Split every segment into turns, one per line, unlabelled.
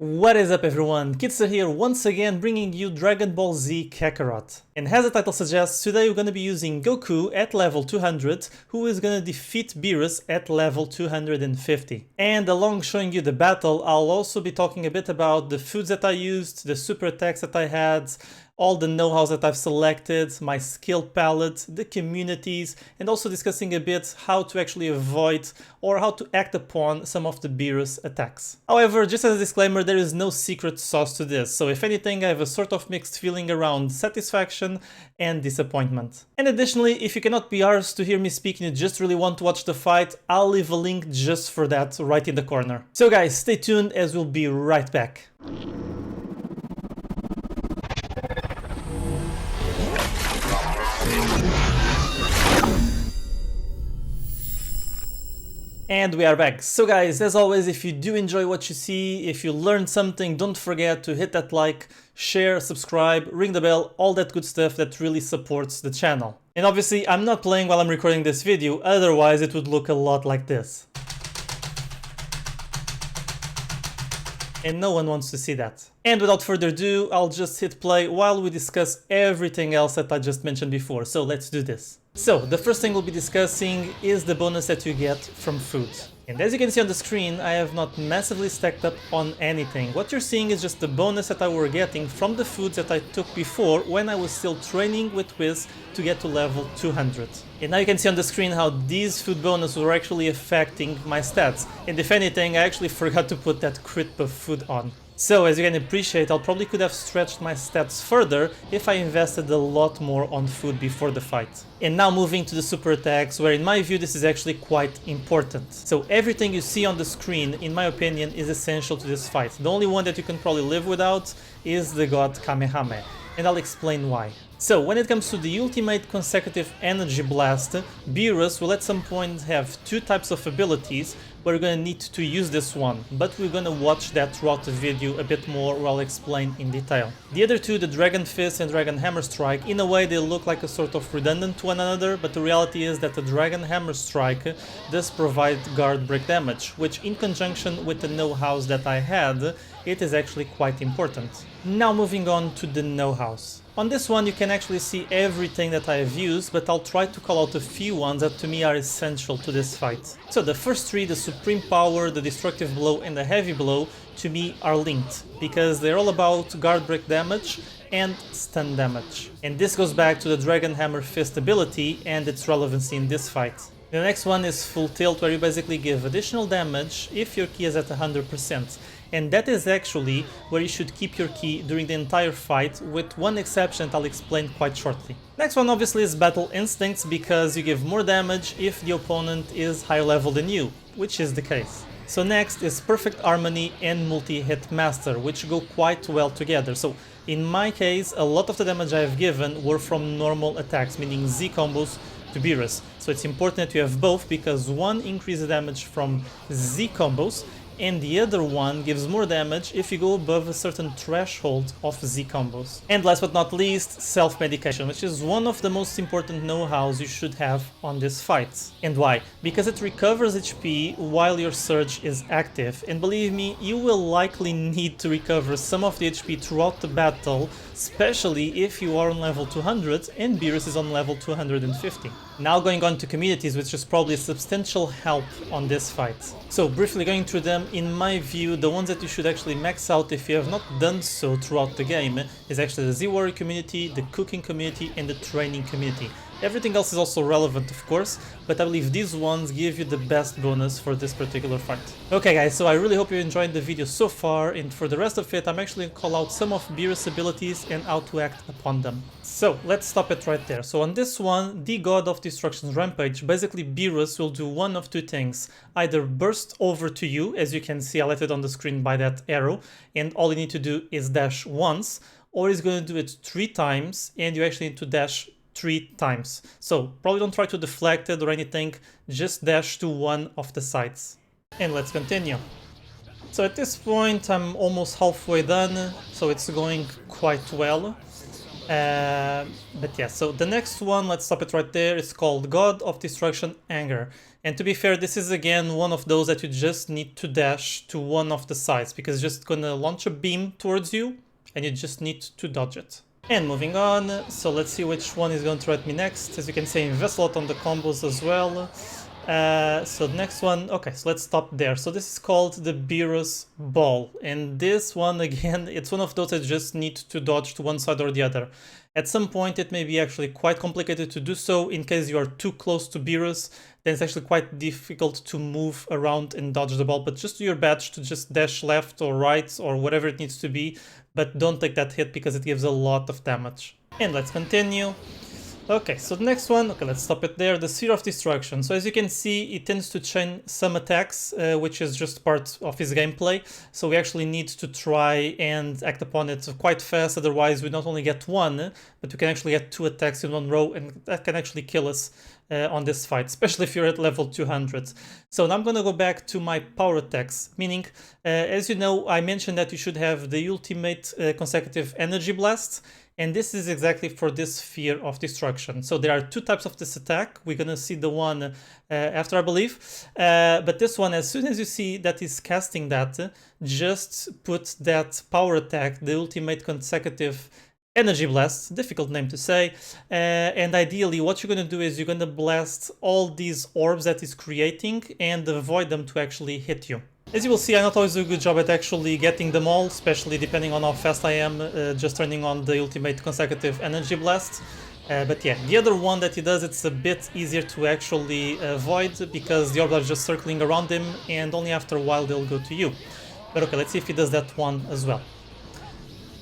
What is up everyone, Kitsa here once again bringing you Dragon Ball Z Kakarot. And as the title suggests, today we're going to be using Goku at level 200, who is going to defeat BEERUS at level 250. And along showing you the battle, I'll also be talking a bit about the foods that I used, the super attacks that I had, all the know-hows that I've selected, my skill palette, the communities, and also discussing a bit how to actually avoid or how to act upon some of the BEERUS attacks. However, just as a disclaimer, there is no secret sauce to this, so if anything I have a sort of mixed feeling around satisfaction and disappointment. And additionally, if you cannot be arsed to hear me speak and you just really want to watch the fight, I'll leave a link just for that right in the corner. So guys, stay tuned as we'll be right back. And we are back. So guys, as always, if you do enjoy what you see, if you learned something, don't forget to hit that like, share, subscribe, ring the bell, all that good stuff that really supports the channel. And obviously, I'm not playing while I'm recording this video, otherwise it would look a lot like this. And no one wants to see that. And without further ado, I'll just hit play while we discuss everything else that I just mentioned before, so let's do this. So, the first thing we'll be discussing is the bonus that you get from food. And as you can see on the screen, I have not massively stacked up on anything. What you're seeing is just the bonus that I were getting from the foods that I took before when I was still training with Wiz to get to level 200. And now you can see on the screen how these food bonus were actually affecting my stats. And if anything, I actually forgot to put that crit buff food on. So as you can appreciate, I probably could have stretched my stats further if I invested a lot more on food before the fight. And now moving to the super attacks, where in my view this is actually quite important. So everything you see on the screen, in my opinion, is essential to this fight. The only one that you can probably live without is the god Kamehameha, and I'll explain why. So when it comes to the ultimate consecutive energy blast, BEERUS will at some point have two types of abilities. We're gonna need to use this one, but we're gonna watch that throughout the video a bit more where I'll explain in detail. The other two, the Dragon Fist and Dragon Hammer Strike, in a way they look like a sort of redundant to one another, but the reality is that the Dragon Hammer Strike does provide guard break damage, which in conjunction with the know-hows that I had, it is actually quite important. Now moving on to the know-hows. On this one you can actually see everything that I have used, but I'll try to call out a few ones that to me are essential to this fight. So the first three, the Supreme Power, the Destructive Blow and the Heavy Blow, to me are linked, because they're all about guard break damage and stun damage. And this goes back to the Dragon Hammer Fist ability and its relevancy in this fight. The next one is Full Tilt, where you basically give additional damage if your ki is at 100%. And that is actually where you should keep your ki during the entire fight, with one exception that I'll explain quite shortly. Next one obviously is Battle Instincts, because you give more damage if the opponent is higher level than you, which is the case. So next is Perfect Harmony and Multi-Hit Master, which go quite well together. So in my case, a lot of the damage I have given were from normal attacks, meaning Z combos to BEERUS. So it's important that you have both, because one increases damage from Z combos, and the other one gives more damage if you go above a certain threshold of Z combos. And last but not least, self-medication, which is one of the most important know-hows you should have on this fight. And why? Because it recovers HP while your surge is active, and believe me, you will likely need to recover some of the HP throughout the battle, especially if you are on level 200 and BEERUS is on level 250. Now going on to communities, which is probably a substantial help on this fight. So briefly going through them, in my view, the ones that you should actually max out if you have not done so throughout the game is actually the Z-Warrior community, the cooking community and the training community. Everything else is also relevant, of course, but I believe these ones give you the best bonus for this particular fight. Okay guys, so I really hope you enjoyed the video so far, and for the rest of it I'm actually going to call out some of BEERUS abilities and how to act upon them. So let's stop it right there. So on this one, the God of Destruction's Rampage, basically BEERUS will do one of two things. Either burst over to you, as you can see highlighted on the screen by that arrow, and all you need to do is dash once, or he's going to do it 3 times and you actually need to dash 3 times. So probably don't try to deflect it or anything, just dash to one of the sides. And let's continue. So at this point I'm almost halfway done, so it's going quite well. But yeah, so the next one, let's stop it right there, is called God of Destruction Anger. And to be fair, this is again one of those that you just need to dash to one of the sides, because it's just gonna launch a beam towards you, and you just need to dodge it. And moving on, so let's see which one is going to threat me next. As you can see, I invest a lot on the combos as well. So the next one, okay, so let's stop there. So this is called the BEERUS Ball, and this one again, it's one of those that just need to dodge to one side or the other. At some point it may be actually quite complicated to do so. In case you are too close to BEERUS, then it's actually quite difficult to move around and dodge the ball, but just do your best to just dash left or right or whatever it needs to be, but don't take that hit because it gives a lot of damage. And let's continue. Okay, so the next one, okay, let's stop it there, the Sphere of Destruction. So as you can see, it tends to chain some attacks, which is just part of his gameplay. So we actually need to try and act upon it quite fast, otherwise we not only get one, but we can actually get 2 attacks in one row, and that can actually kill us on this fight, especially if you're at level 200. So now I'm gonna go back to my power attacks, meaning, as you know, I mentioned that you should have the ultimate consecutive energy blast, and this is exactly for this Sphere of Destruction. So there are 2 types of this attack. We're gonna see the one after, I believe. But this one, as soon as you see that he's casting that, just put that power attack, the ultimate consecutive energy blast, difficult name to say, and ideally what you're gonna do is you're gonna blast all these orbs that he's creating and avoid them to actually hit you. As you will see, I not always do a good job at actually getting them all, especially depending on how fast I am, just turning on the ultimate consecutive energy blast. But yeah, the other one that he does, it's a bit easier to actually avoid because the orbs are just circling around him and only after a while they'll go to you. But okay, let's see if he does that one as well.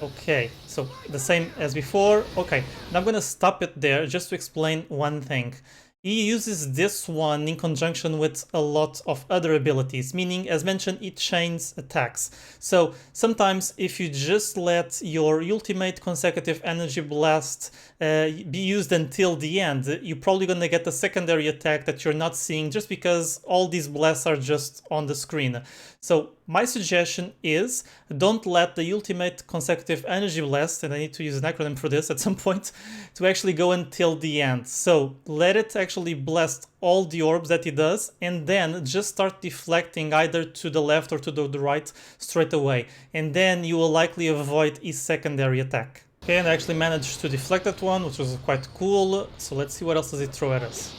Okay, so the same as before. Okay, now I'm gonna stop it there just to explain one thing. He uses this one in conjunction with a lot of other abilities, meaning, as mentioned, it chains attacks. So sometimes if you just let your ultimate consecutive energy blast be used until the end, you're probably gonna get a secondary attack that you're not seeing just because all these blasts are just on the screen. So my suggestion is don't let the ultimate consecutive energy blast, and I need to use an acronym for this at some point, to actually go until the end. So let it actually blast all the orbs that it does, and then just start deflecting either to the left or to the right straight away. And then you will likely avoid his secondary attack. Okay, and I actually managed to deflect that one, which was quite cool. So let's see what else does it throw at us.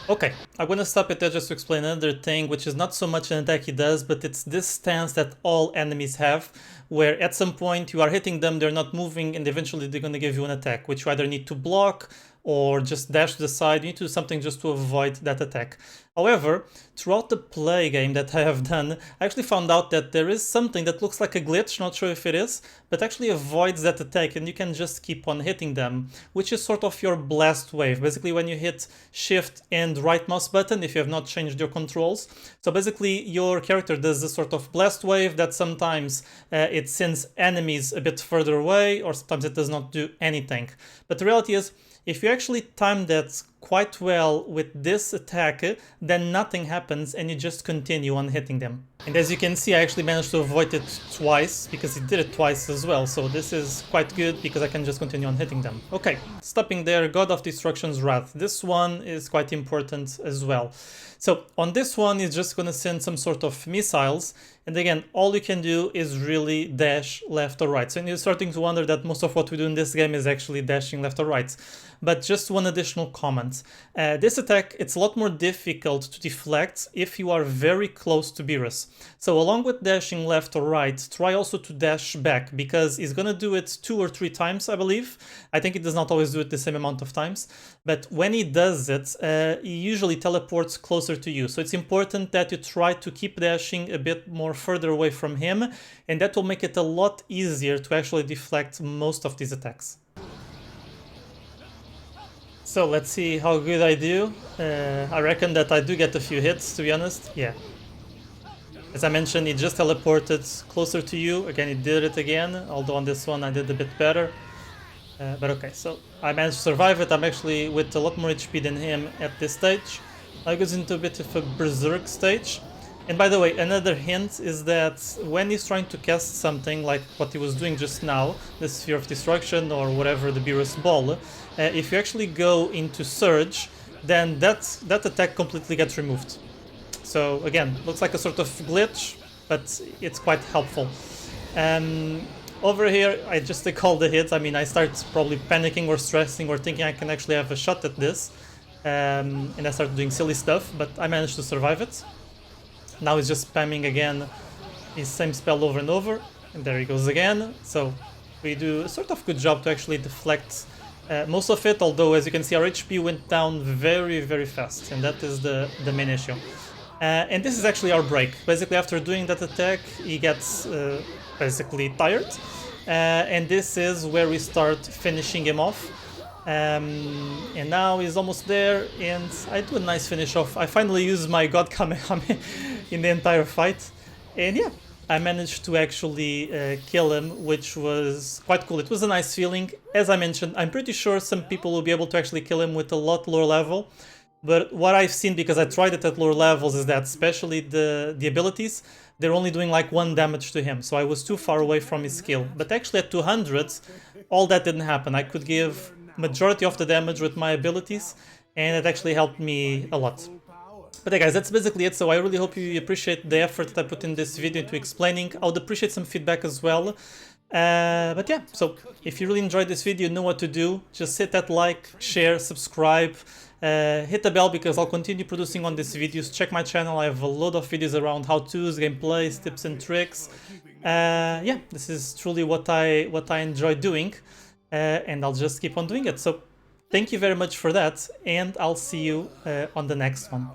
Okay, I'm gonna stop it there just to explain another thing, which is not so much an attack he does, but it's this stance that all enemies have, where at some point you are hitting them, they're not moving, and eventually they're gonna give you an attack, which you either need to block or just dash to the side. You need to do something just to avoid that attack. However, throughout the play game that I have done, I actually found out that there is something that looks like a glitch, not sure if it is, but actually avoids that attack, and you can just keep on hitting them, which is sort of your blast wave. Basically when you hit shift and right mouse button, if you have not changed your controls. So basically your character does this sort of blast wave that sometimes it sends enemies a bit further away, or sometimes it does not do anything. But the reality is, if you actually time that quite well with this attack, then nothing happens and you just continue on hitting them. And as you can see, I actually managed to avoid it twice, because he did it twice as well, so this is quite good because I can just continue on hitting them. Okay, stopping there, God of Destruction's Wrath. This one is quite important as well. So on this one, he's just gonna send some sort of missiles, and again, all you can do is really dash left or right. So you're starting to wonder that most of what we do in this game is actually dashing left or right. But just one additional comment. This attack, it's a lot more difficult to deflect if you are very close to BEERUS. So along with dashing left or right, try also to dash back, because he's gonna do it 2 or 3 times, I believe. I think he does not always do it the same amount of times, but when he does it, he usually teleports closer to you. So it's important that you try to keep dashing a bit more further away from him, and that will make it a lot easier to actually deflect most of these attacks. So let's see how good I do. I reckon that I do get a few hits, to be honest. Yeah. As I mentioned, he just teleported closer to you. Again, he did it again, although on this one I did a bit better. But okay, so I managed to survive it. I'm actually with a lot more HP than him at this stage. I goes into a bit of a berserk stage. And by the way, another hint is that when he's trying to cast something like what he was doing just now, the Sphere of Destruction or whatever, the BEERUS ball, if you actually go into Surge, then that attack completely gets removed. So again, looks like a sort of glitch, but it's quite helpful. Over here, I just take all the hits. I mean, I start probably panicking or stressing or thinking I can actually have a shot at this. And I start doing silly stuff, but I managed to survive it. Now he's just spamming again his same spell over and over, and there he goes again. So we do a sort of good job to actually deflect most of it, although as you can see our HP went down very fast, and that is the main issue. And this is actually our break. Basically after doing that attack he gets basically tired, and this is where we start finishing him off. And now he's almost there, and I do a nice finish off. I finally use my God Kamehameha in the entire fight, and yeah, I managed to actually kill him, which was quite cool. It was a nice feeling. As I mentioned, I'm pretty sure some people will be able to actually kill him with a lot lower level, but what I've seen, because I tried it at lower levels, is that especially the abilities, they're only doing like 1 damage to him, so I was too far away from his skill. But actually at 200, all that didn't happen. I could give majority of the damage with my abilities, and it actually helped me a lot. But yeah guys, that's basically it. So I really hope you appreciate the effort that I put in this video into explaining. I would appreciate some feedback as well. But yeah, so if you really enjoyed this video, you know what to do. Just hit that like, share, subscribe, hit the bell, because I'll continue producing on these videos. Check my channel, I have a lot of videos around how-tos, gameplays, tips and tricks. Yeah, this is truly what I enjoy doing, and I'll just keep on doing it. So thank you very much for that, and I'll see you on the next one.